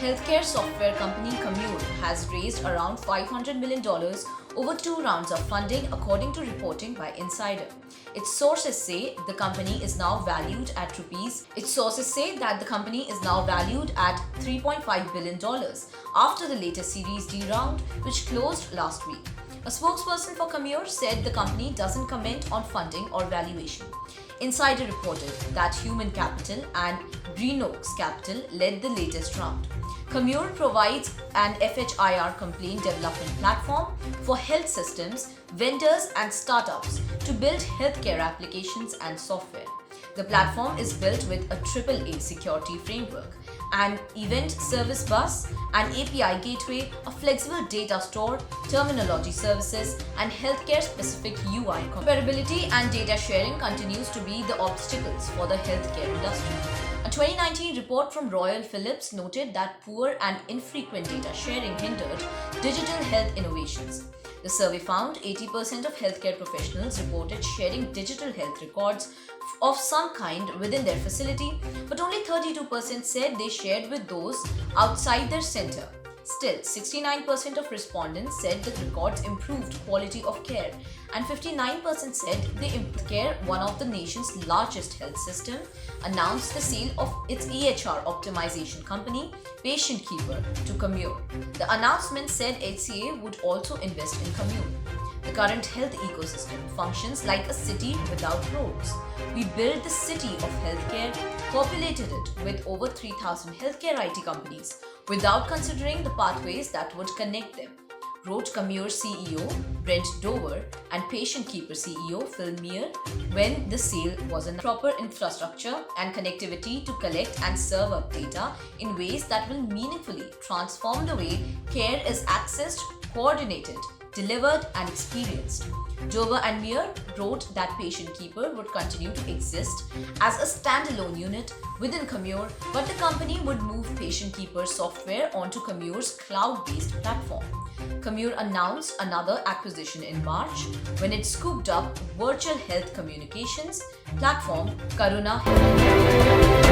Healthcare software company Commure has raised around $500 million over 2 rounds of funding, according to reporting by Insider. Its sources say the company is now valued at $3.5 billion after the latest Series D round, which closed last week. A spokesperson for Commure said the company doesn't comment on funding or valuation. Insider reported that Human Capital and Greenoaks Capital led the latest round. Commure provides an FHIR complaint development platform for health systems, vendors, and startups to build healthcare applications and software. The platform is built with a AAA security framework, an event service bus, an API gateway, a flexible data store, terminology services, and healthcare-specific UI. Comparability and data sharing continues to be the obstacles for the healthcare industry. A 2019 report from Royal Philips noted that poor and infrequent data sharing hindered digital health innovations. The survey found 80% of healthcare professionals reported sharing digital health records of some kind within their facility, but only 32% said they shared with those outside their center. Still, 69% of respondents said that records improved quality of care, and 59% said they improved care. One of the nation's largest health systems announced the sale of its EHR optimization company, Patient Keeper, to Commure. The announcement said HCA would also invest in Commure. The current health ecosystem functions like a city without roads. We built the city of healthcare, populated it with over 3,000 healthcare IT companies, without considering the pathways that would connect them, wrote Commure CEO Brent Dover and Patient Keeper CEO Phil Meyer when the sale was in proper infrastructure and connectivity to collect and serve up data in ways that will meaningfully transform the way care is accessed, coordinated, delivered, and experienced. Dover and Meyer wrote that Patient Keeper would continue to exist as a standalone unit within Commure, but the company would move Patient Keeper software onto Commure's cloud-based platform. Commure announced another acquisition in March when it scooped up virtual health communications platform Karuna Health.